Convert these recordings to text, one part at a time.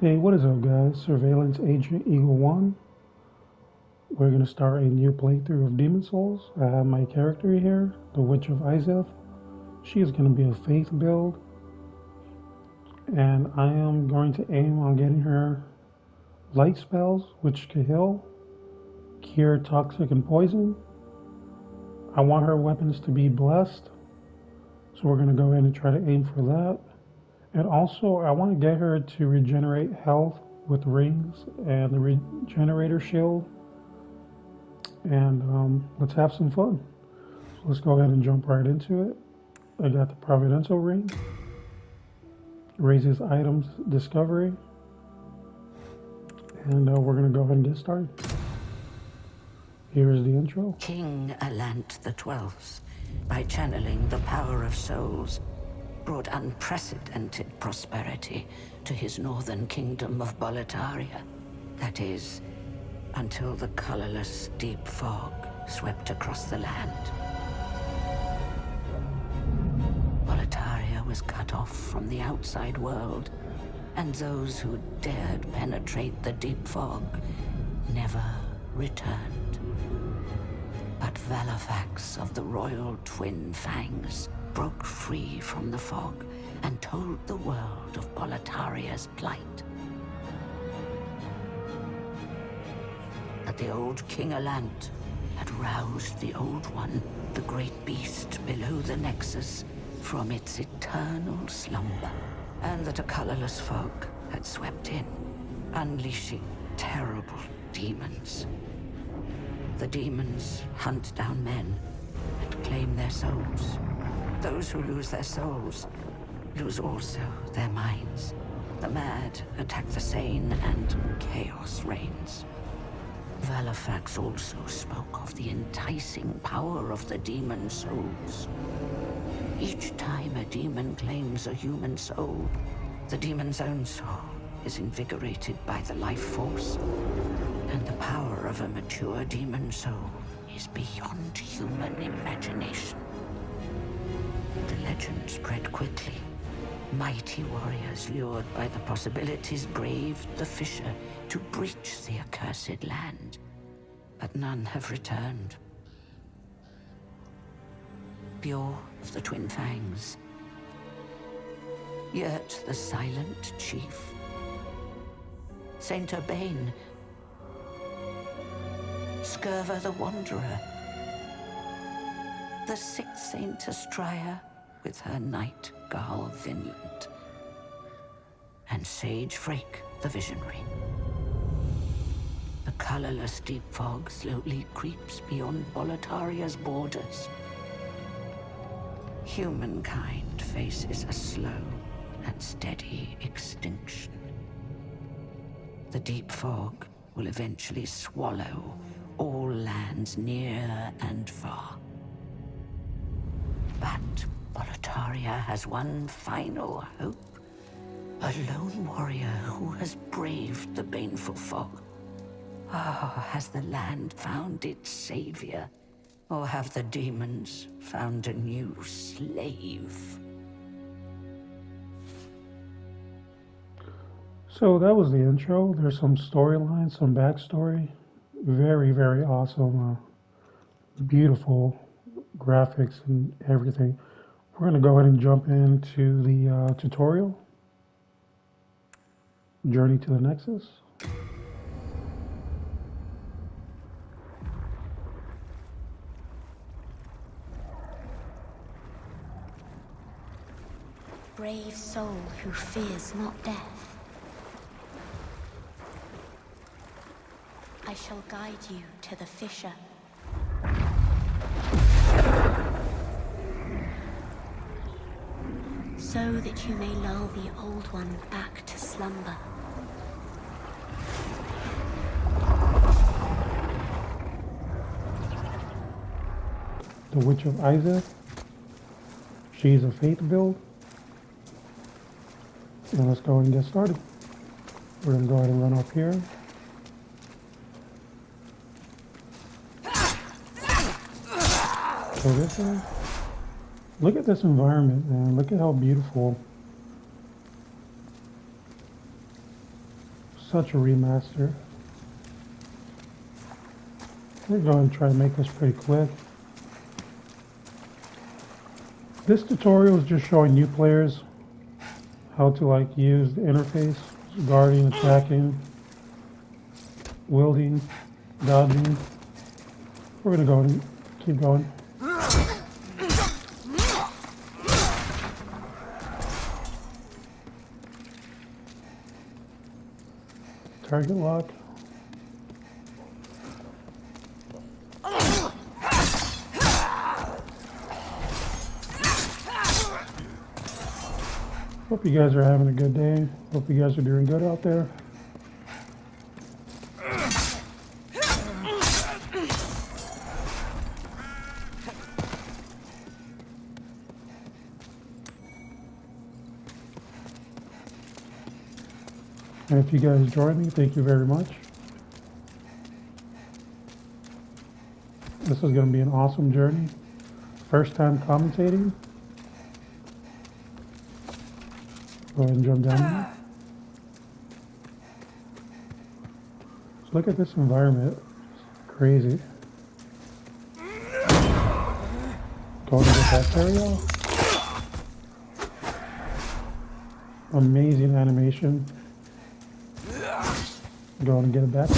Hey, what is up, guys? Surveillance Agent Eagle 1. We're going to start a new playthrough of Demon Souls. I have my character here, the Witch of Izeth. She is going to be a faith build, and I am going to aim on getting her light spells, which can heal, cure toxic and poison. I want her weapons to be blessed, so we're going to go ahead and try to aim for that. And also, I want to get her to regenerate health with rings and the regenerator shield. And let's have some fun. So let's go ahead and jump right into it. I got the Providential Ring. Raises items discovery. And we're going to go ahead and get started. Here's the intro. King Alant XII, by channeling the power of souls, brought unprecedented prosperity to his northern kingdom of Boletaria. That is, until the colorless deep fog swept across the land. Boletaria was cut off from the outside world, and those who dared penetrate the deep fog never returned. But Valifax of the Royal Twin Fangs broke free from the fog and told the world of Boletaria's plight. That the old King Alant had roused the Old One, the great beast below the Nexus, from its eternal slumber, and that a colorless fog had swept in, unleashing terrible demons. The demons hunt down men and claim their souls. Those who lose their souls lose also their minds. The mad attack the sane, and chaos reigns. Valifax also spoke of the enticing power of the demon souls. Each time a demon claims a human soul, the demon's own soul is invigorated by the life force, and the power of a mature demon soul is beyond human imagination. The legend spread quickly. Mighty warriors lured by the possibilities braved the fissure to breach the accursed land, but none have returned. Bjor of the Twin Fangs, Yurt the Silent Chief, Saint Urbane, Skirva the Wanderer, the sixth Saint Astria with her knight Garl Vinland, and Sage Frake the Visionary. The colorless deep fog slowly creeps beyond Boletaria's borders. Humankind faces a slow and steady extinction. The deep fog will eventually swallow all lands near and far. But Boletaria has one final hope. A lone warrior who has braved the baneful fog. Has the land found its savior? Or have the demons found a new slave? So that was the intro. There's some storyline, some backstory. Very, very awesome. Beautiful graphics and everything. We're going to go ahead and jump into the tutorial. Journey to the Nexus. Brave soul who fears not death. I shall guide you to the fissure. So that you may lull the Old One back to slumber. The Witch of Izeth. She's a faith build. And let's go ahead and get started. We're going to go ahead and run up here. So this way. Look at this environment, man. Look at how beautiful such a remaster. We're going to try to make this pretty quick. This tutorial is just showing new players how to like use the interface, guarding, attacking, wielding, dodging. We're gonna go and keep going. Target lock. Hope you guys are having a good day. Hope you guys are doing good out there. And if you guys join me, thank you very much. This is going to be an awesome journey. First time commentating. Go ahead and jump down here. So look at this environment. It's crazy. Go to get that area. Amazing animation. Go and get it back.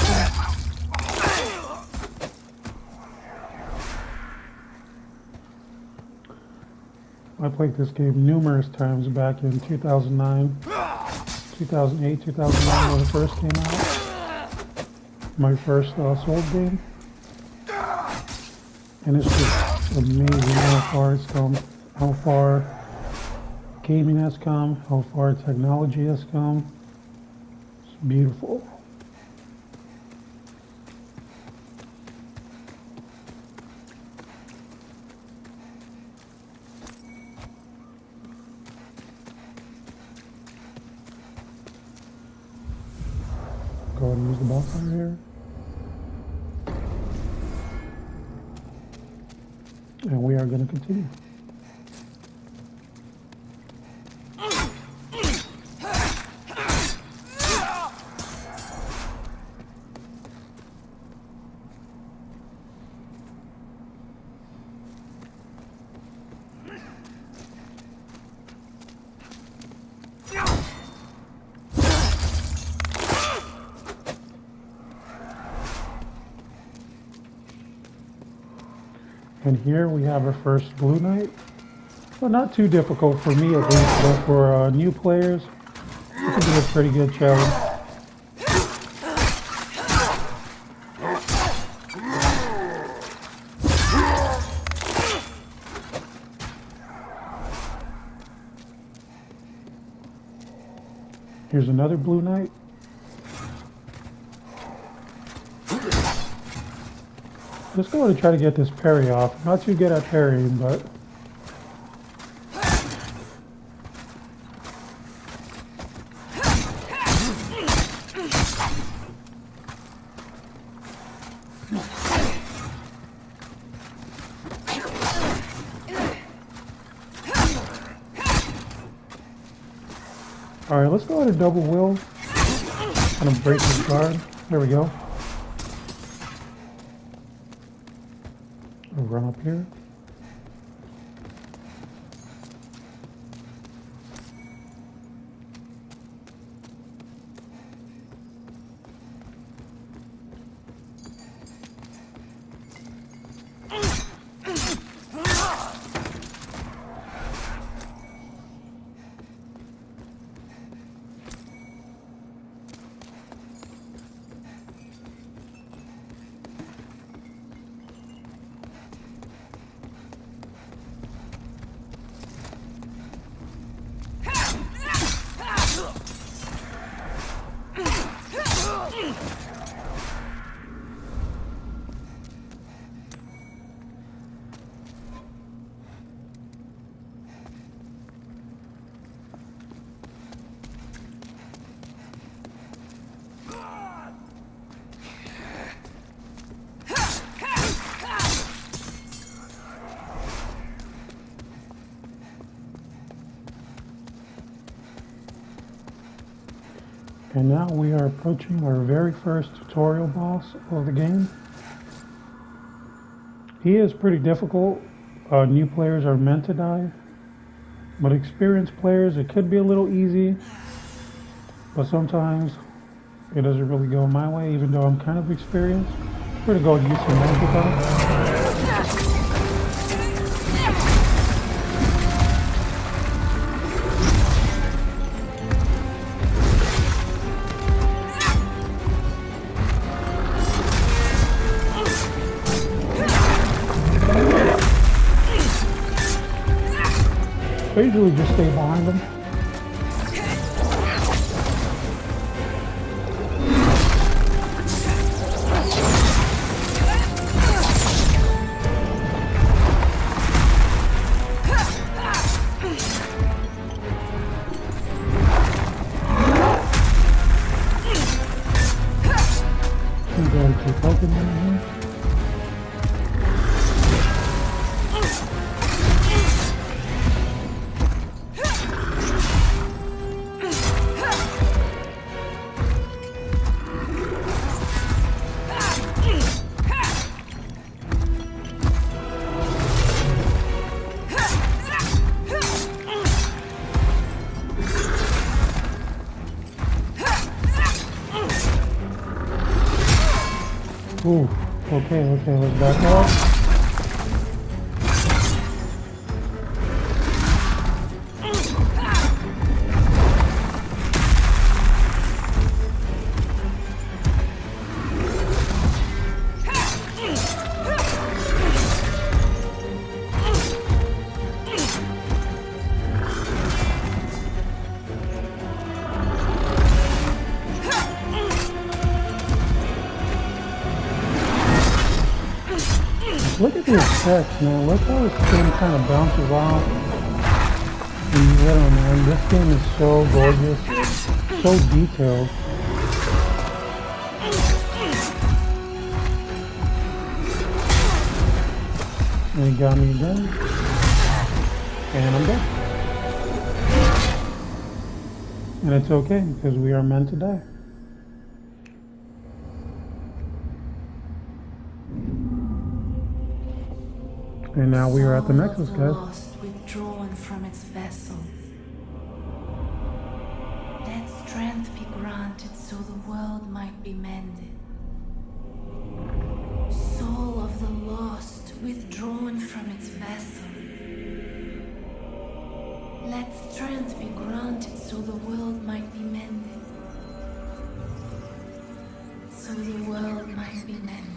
I played this game numerous times back in 2009, 2008, 2009 when it first came out. My first Souls game. And it's just amazing how far it's come, how far gaming has come, how far technology has come. It's beautiful. Go ahead and use the bonfire here. And we are going to continue. And here we have our first Blue Knight. Well, not too difficult for me at least, but for new players, it could be a pretty good challenge. Here's another Blue Knight. Let's go and try to get this parry off. Not too good at parrying, but alright, let's go ahead and double wheel. Kind of break his guard. There we go. We'll run up here. And now we are approaching our very first tutorial boss of the game. He is pretty difficult. New players are meant to die. But experienced players, it could be a little easy. But sometimes it doesn't really go my way, even though I'm kind of experienced. We're gonna go and use some magic on it. I usually just stay behind them. I'm going to keep poking them in here. Ooh, okay, let's back off. Look at the effects, man. Look how this game kind of bounces off when you hit them, man. This game is so gorgeous, so detailed. And he got me again. And I'm dead. And it's okay, because we are meant to die. And now we are at the Nexus, guys. Lost, withdrawn from its vessel. Let strength be granted so the world might be mended. Soul of the lost, withdrawn from its vessel. Let strength be granted so the world might be mended. So the world might be mended.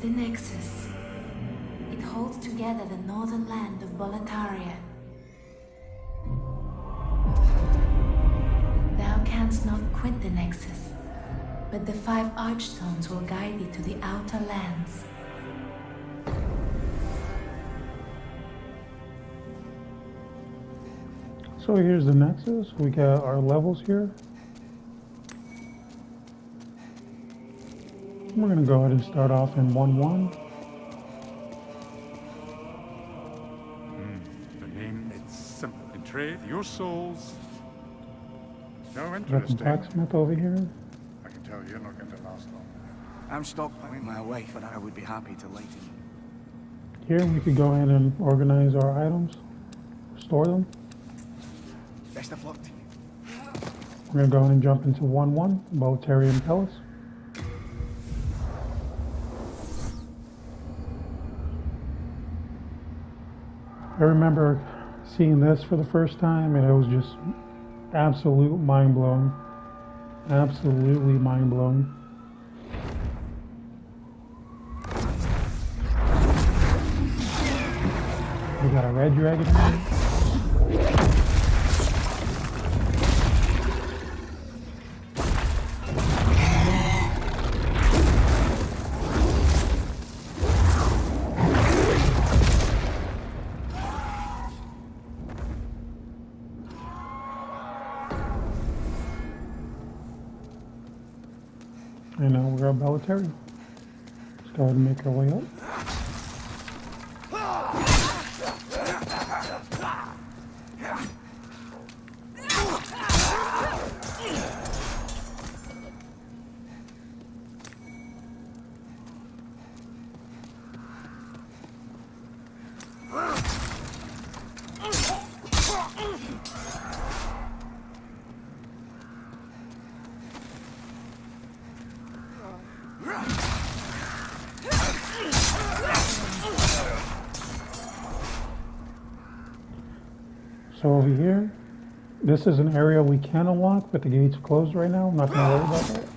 The Nexus. It holds together the northern land of Boletaria. Thou canst not quit the Nexus, but the 5 archstones will guide thee to the outer lands. So here's the Nexus. We got our levels here. We're going to go ahead and start off in 1-1. The name, it's simple. In trade, your souls. So Got some interesting. blacksmith over here. I can tell you're not going to last long. I'm stockpiling my wife, and I would be happy to lighten you. Here we could go ahead and organize our items, store them. Best of luck to you. We're going to go ahead and jump into 1-1, Boletaria Palace. I remember seeing this for the first time, and it was just absolute mind-blowing. Absolutely mind-blowing. We got a red dragon here. military. Let's go ahead and make our way up. So over here, this is an area we can unlock, but the gate's closed right now. I'm not going to worry about that.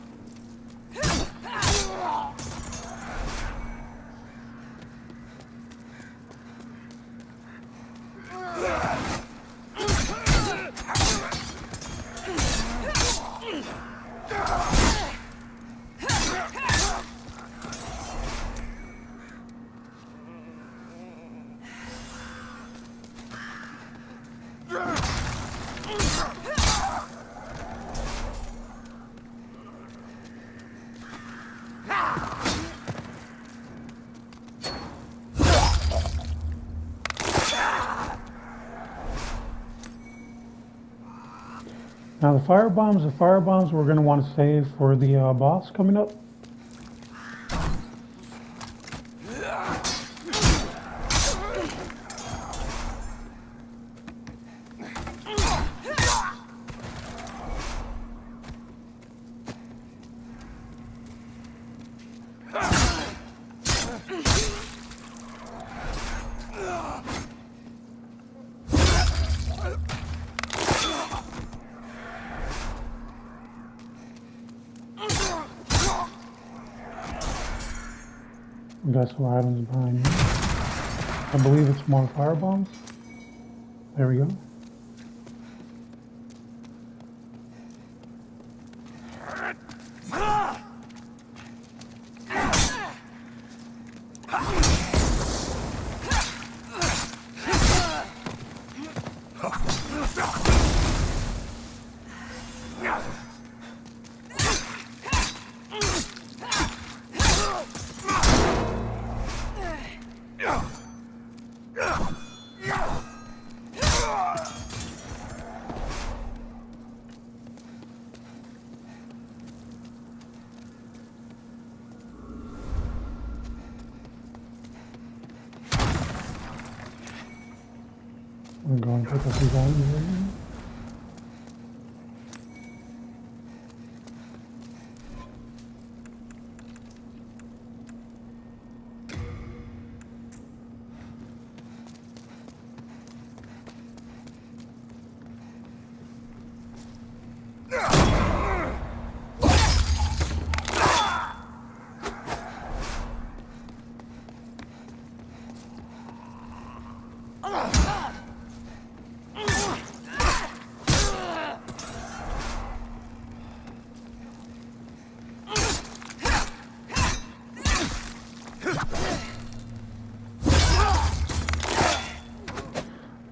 Now the firebombs we're going to want to save for the boss coming up. Guess what happens behind me. I believe it's more firebombs. There we go. I'm going to pick up these items right now.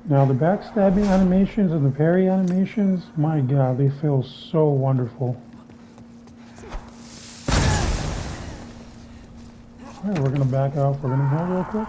Now the backstabbing animations and the parry animations, my god, they feel so wonderful. Alright, we're gonna back off. We're gonna heal real quick.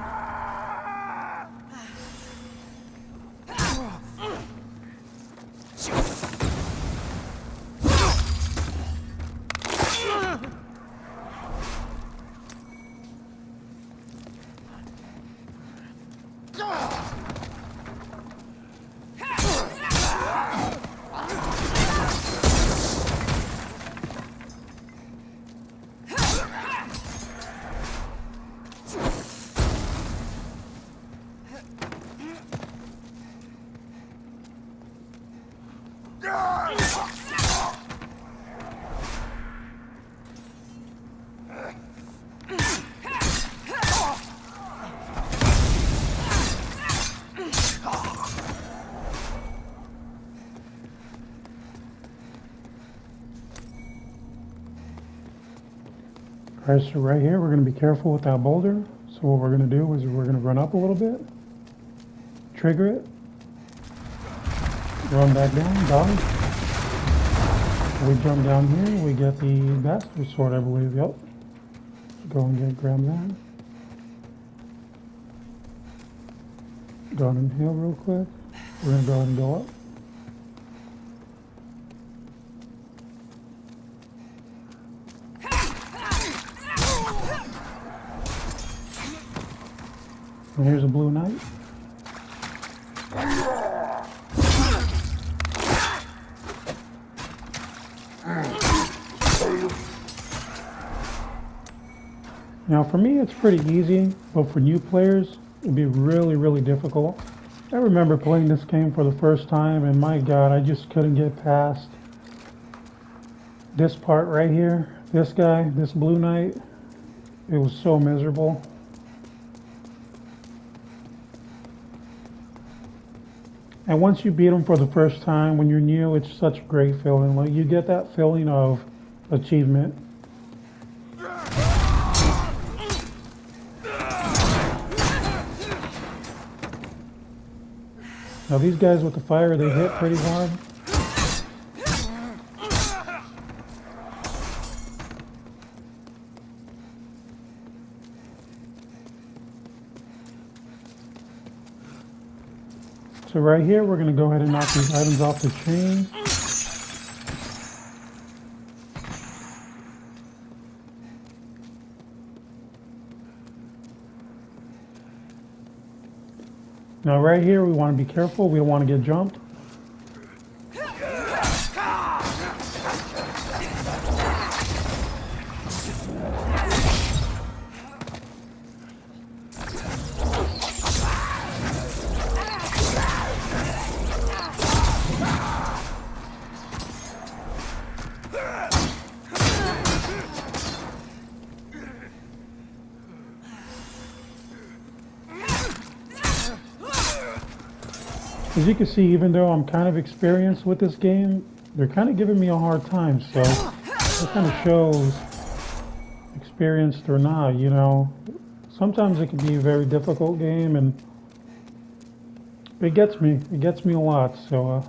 Alright, so right here we're going to be careful with that boulder. So what we're going to do is we're going to run up a little bit, trigger it, run back down, dodge, We jump down here, we get the bastard sword, I believe. Yep. Go and grab that. Go on and heal real quick. We're gonna go ahead and go up. And here's a blue knight. Now for me it's pretty easy, but for new players it'd be really, really difficult. I remember playing this game for the first time and my god, I just couldn't get past this part right here. This guy, this blue knight, it was so miserable. And once you beat him for the first time, when you're new, it's such a great feeling. Like you get that feeling of achievement. Now these guys with the fire, they hit pretty hard. So right here, we're going to go ahead and knock these items off the chain. Now right here, we want to be careful. We don't want to get jumped. As you can see, even though I'm kind of experienced with this game, they're kind of giving me a hard time, so that kind of shows experienced or not, you know. Sometimes it can be a very difficult game, and it gets me a lot, so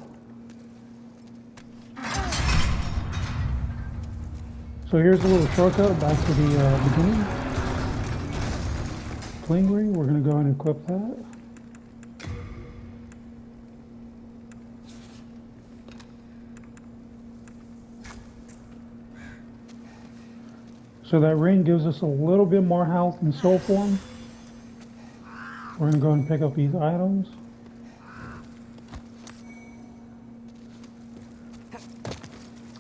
so here's a little shortcut back to the beginning. Fling ring, we're going to go ahead and equip that. So that ring gives us a little bit more health in soul form. We're going to go and pick up these items.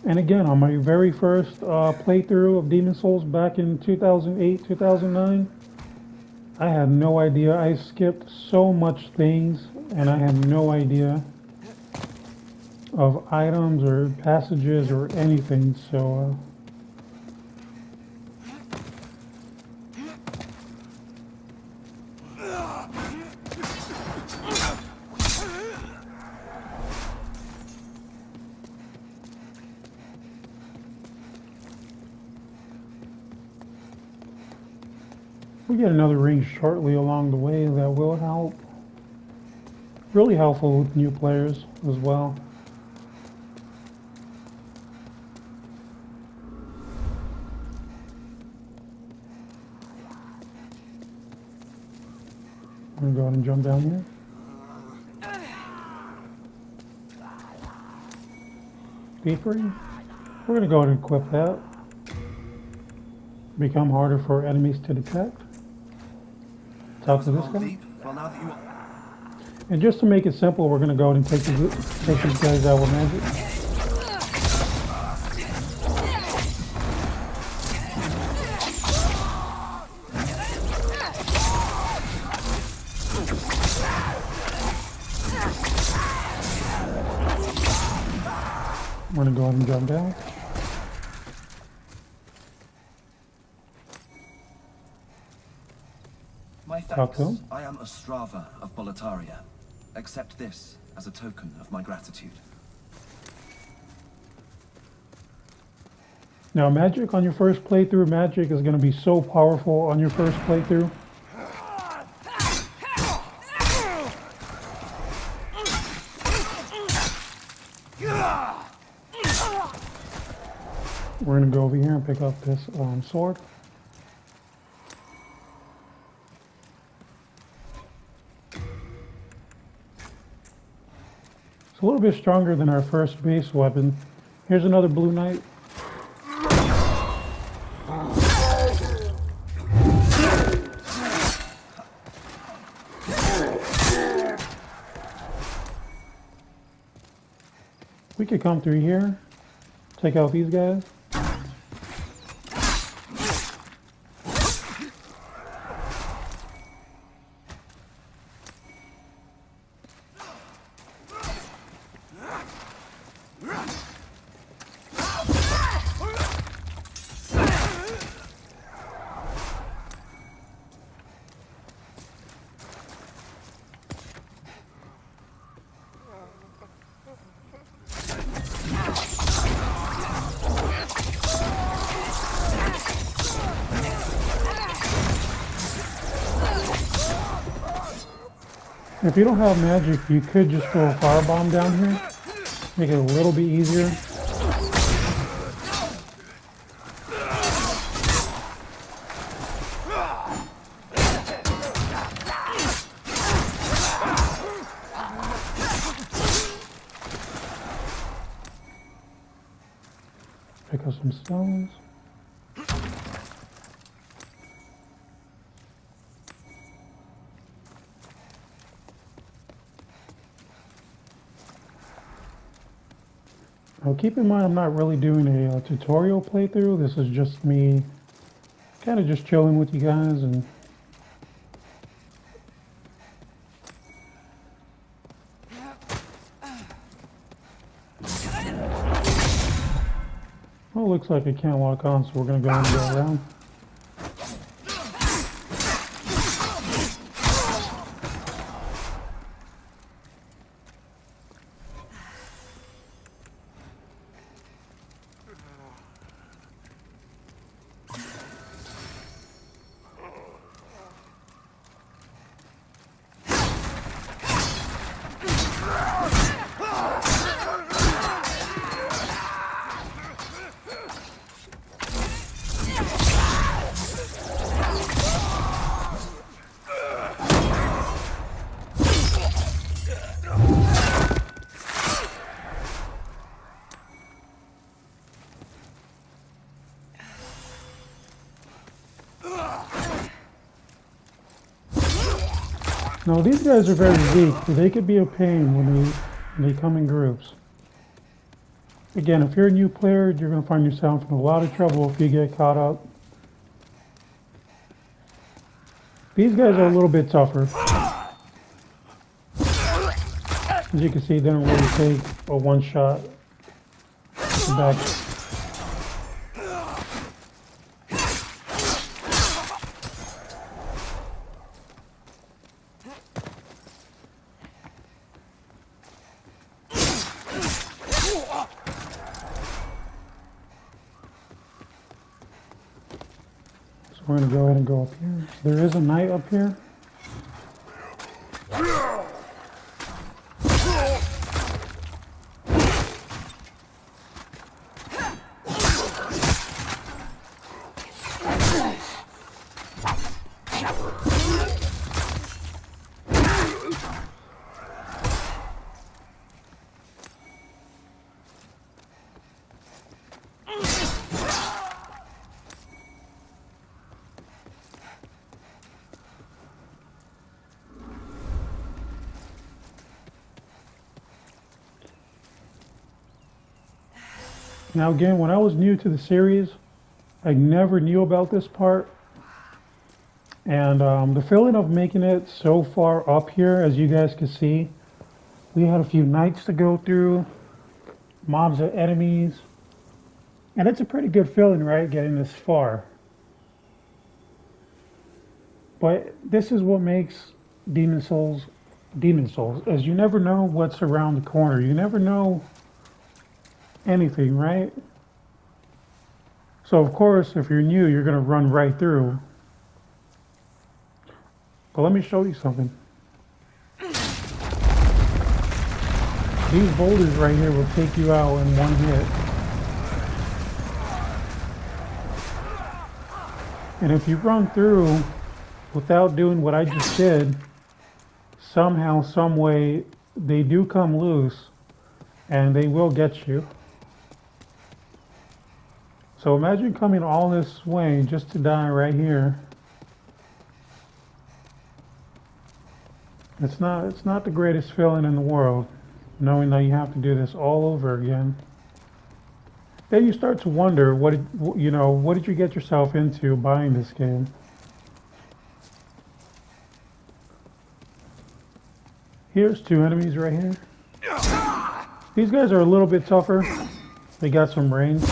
And again, on my very first playthrough of Demon Souls back in 2008, 2009, I had no idea. I skipped so much things and I had no idea of items or passages or anything. So we get another ring shortly along the way that will help. Really helpful with new players as well. I'm going to go ahead and jump down here. Beef ring. We're going to go ahead and equip that. Become harder for enemies to detect. Talk to this guy. And just to make it simple, we're going to go ahead and take these guys out with magic. I'm going to go ahead and jump down. My thanks. I am Ostrava of Boletaria. Accept this as a token of my gratitude. Now magic on your first playthrough, magic is going to be so powerful on your first playthrough. We're gonna go over here and pick up this sword. It's a little bit stronger than our first base weapon. Here's another blue knight. We could come through here, take out these guys. If you don't have magic, you could just throw a firebomb down here, make it a little bit easier. Pick up some stones. Now keep in mind I'm not really doing a tutorial playthrough. This is just me kind of just chilling with you guys and well, it looks like it can't lock on, so we're going to go and go around. Now these guys are very weak, so they could be a pain when they come in groups. Again, if you're a new player, you're going to find yourself in a lot of trouble if you get caught up. These guys are a little bit tougher. As you can see, they don't really take a one shot back. We're going to go ahead and go up here. There is a knight up here. Now again, when I was new to the series, I never knew about this part. And the feeling of making it so far up here, as you guys can see, we had a few nights to go through, mobs of enemies. And it's a pretty good feeling, right, getting this far. But this is what makes Demon Souls, as you never know what's around the corner. You never know anything, right? So of course, if you're new, you're going to run right through. But let me show you something. These boulders right here will take you out in one hit. And if you run through without doing what I just did, somehow, some way, they do come loose and they will get you. So imagine coming all this way just to die right here. It's not the greatest feeling in the world, knowing that you have to do this all over again. Then you start to wonder, what did you get yourself into buying this game? Here's two enemies right here. These guys are a little bit tougher. They got some range.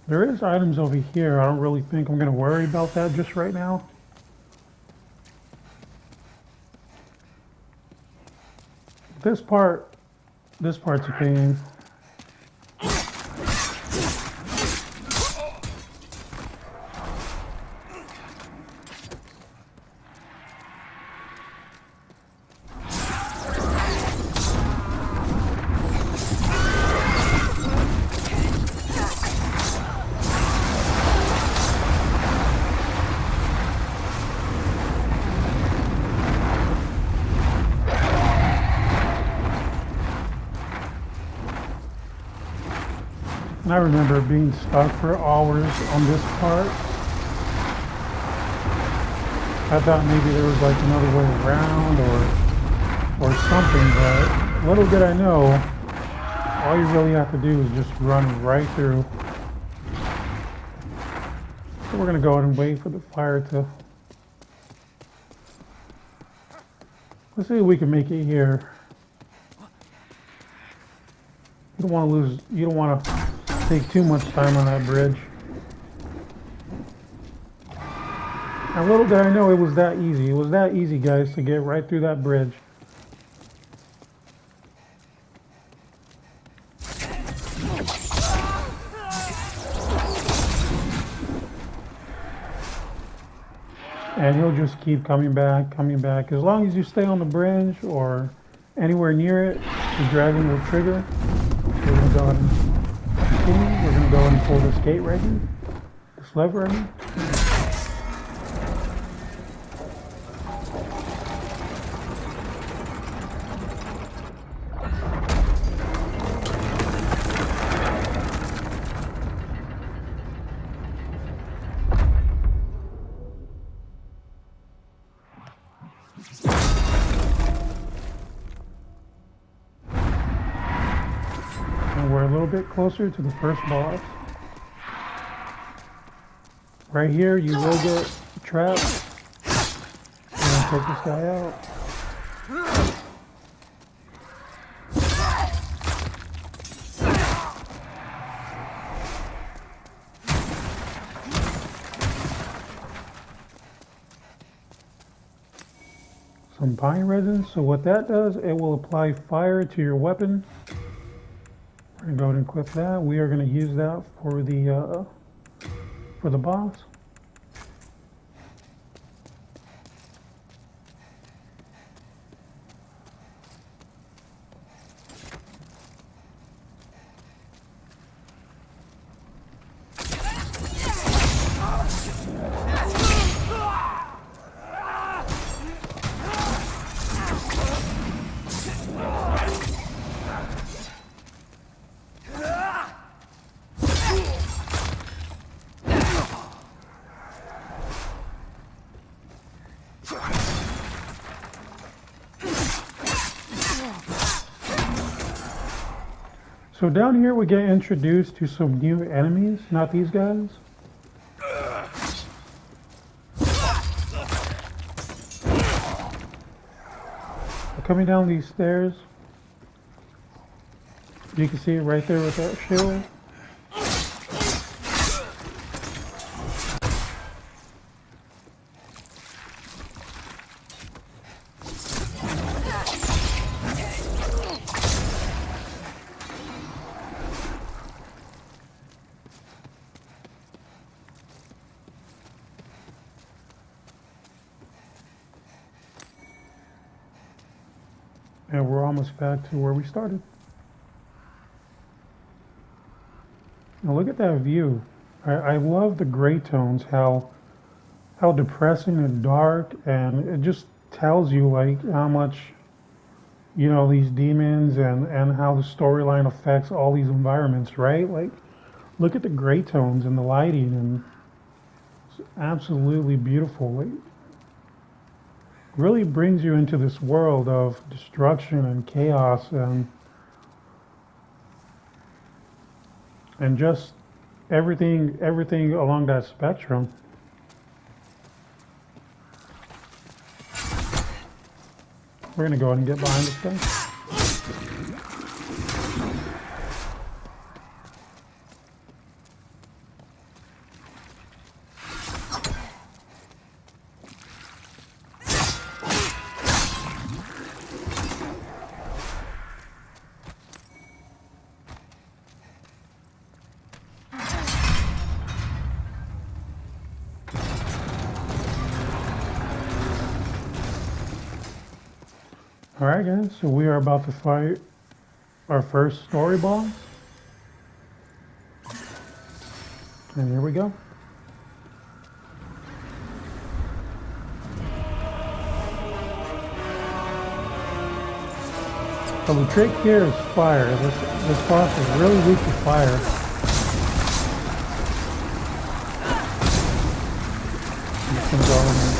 There is items over here. I don't really think I'm going to worry about that just right now. This part's a pain. And I remember being stuck for hours on this part. I thought maybe there was like another way around or something, but little did I know, all you really have to do is just run right through. So we're gonna go ahead and wait for the fire to... Let's see if we can make it here. You don't want to take too much time on that bridge. And little did I know it was that easy. It was that easy, guys, to get right through that bridge. And he'll just keep coming back, coming back. As long as you stay on the bridge or anywhere near it, the dragon will trigger. We're going to go ahead and continue. We're going to go ahead and pull this gate right here. This lever right here. We're a little bit closer to the first boss. Right here, you will get trapped. I'm gonna take this guy out. Some pine resin. So what that does, it will apply fire to your weapon. We're going to go ahead and equip that. We are going to use that for the boss. So down here we get introduced to some new enemies, not these guys. Coming down these stairs, you can see it right there with that shield. And we're almost back to where we started. Now look at that view. I love the gray tones, how depressing and dark, and it just tells you like how much, you know, these demons and how the storyline affects all these environments, right? Like look at the gray tones and the lighting, and it's absolutely beautiful. Like really brings you into this world of destruction and chaos and just everything along that spectrum. We're gonna go ahead and get behind this thing. Alright guys, so we are about to fight our first story boss. And here we go. So the trick here is fire. This boss is really weak to fire. I'm just gonna go in there.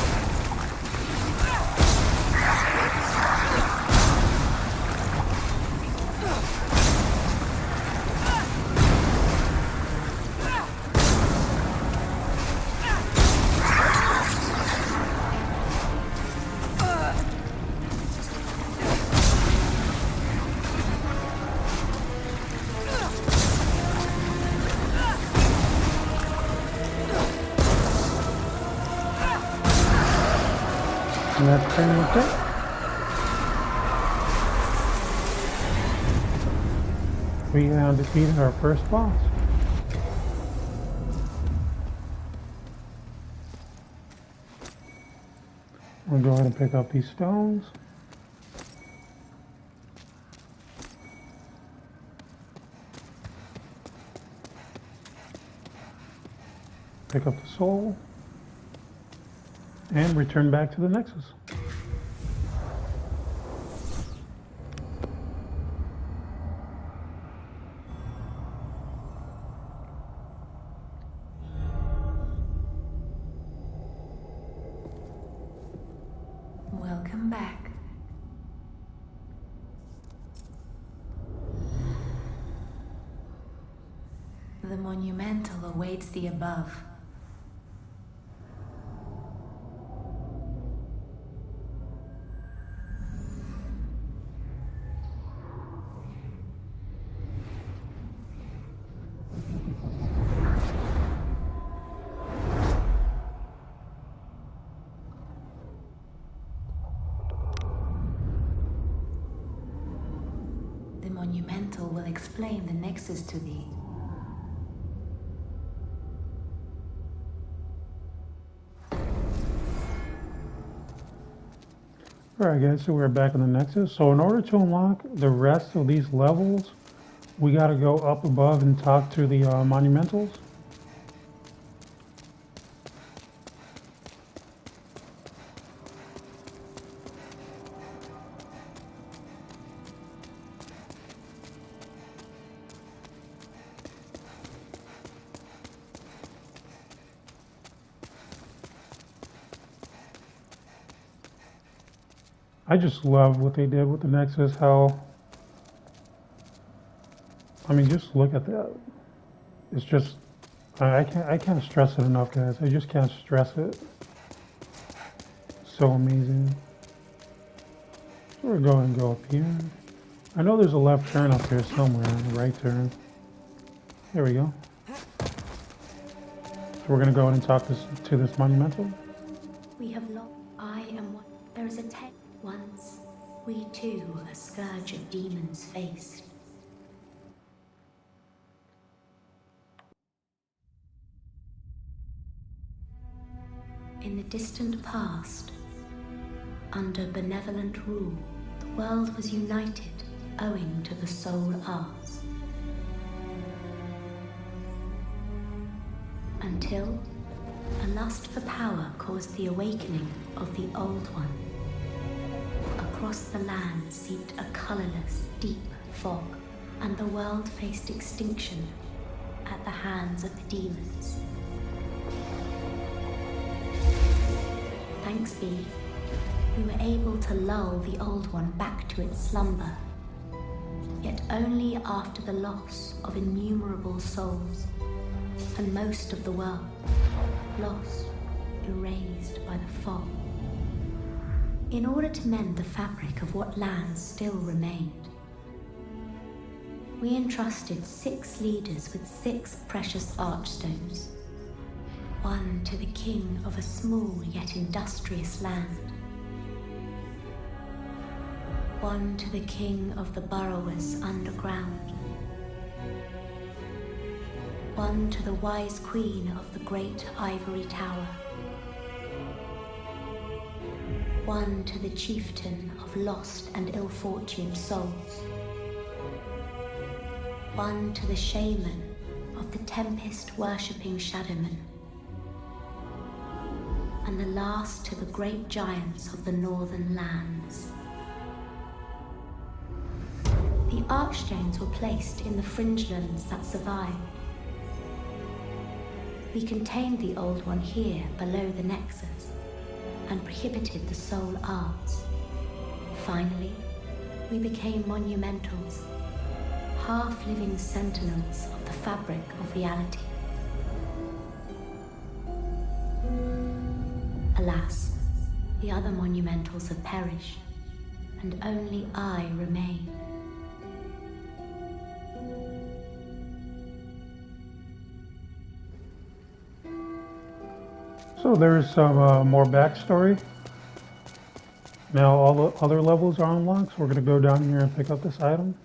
And that's pretty much it. We have defeated our first boss. We'll go ahead and pick up these stones. Pick up the soul. And return back to the Nexus. Welcome back. The monumental awaits the above. The monumental will explain the Nexus to thee. Alright guys, so we're back in the Nexus. So in order to unlock the rest of these levels, we gotta go up above and talk to the monumentals. I just love what they did with the Nexus, how, I mean, just look at that. It's just, I can't stress it enough, guys. I just can't stress it. So amazing. So we're going to go up here. I know there's a left turn up here somewhere, and a right turn. There we go. So we're going to go in and talk to this monumental. We have lost. I am one. There is a tech. Once, we too a scourge of demons faced. In the distant past, under benevolent rule, the world was united owing to the soul arts. Until a lust for power caused the awakening of the Old One. Across the land seeped a colorless, deep fog, and the world faced extinction at the hands of the demons. Thanks be, we were able to lull the Old One back to its slumber, yet only after the loss of innumerable souls, and most of the world lost, erased by the fog. In order to mend the fabric of what lands still remained, we entrusted 6 leaders with 6 precious archstones, one to the king of a small yet industrious land, one to the king of the burrowers underground, one to the wise queen of the great ivory tower, one to the chieftain of lost and ill-fortuned souls, one to the shaman of the tempest-worshipping shadowmen, and the last to the great giants of the northern lands. The archstones were placed in the fringelands that survived. We contained the Old One here below the Nexus and prohibited the soul arts. Finally, we became monumentals, half-living sentinels of the fabric of reality. Alas, the other monumentals have perished, and only I remain. So there's some more backstory. Now all the other levels are unlocked, so we're going to go down here and pick up this item.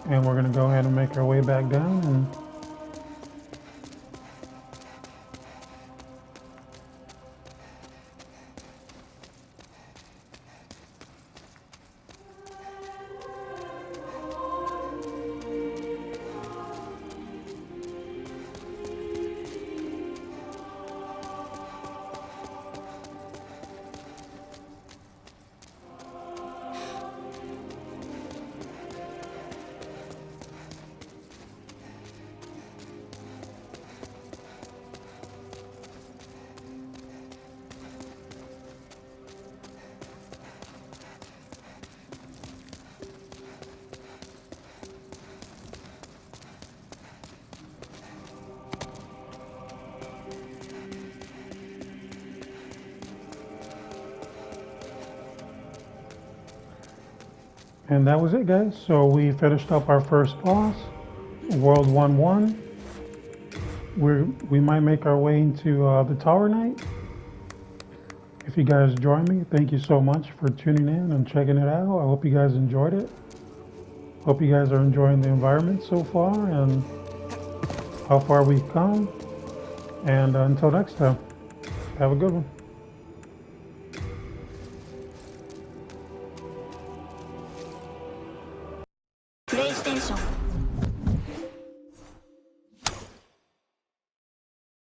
And we're going to go ahead and make our way back down and And that was it, guys. So we finished up our first boss, World 1-1. We might make our way into the Tower Knight. If you guys join me, thank you so much for tuning in and checking it out. I hope you guys enjoyed it. Hope you guys are enjoying the environment so far and how far we've come. And until next time, have a good one. PlayStation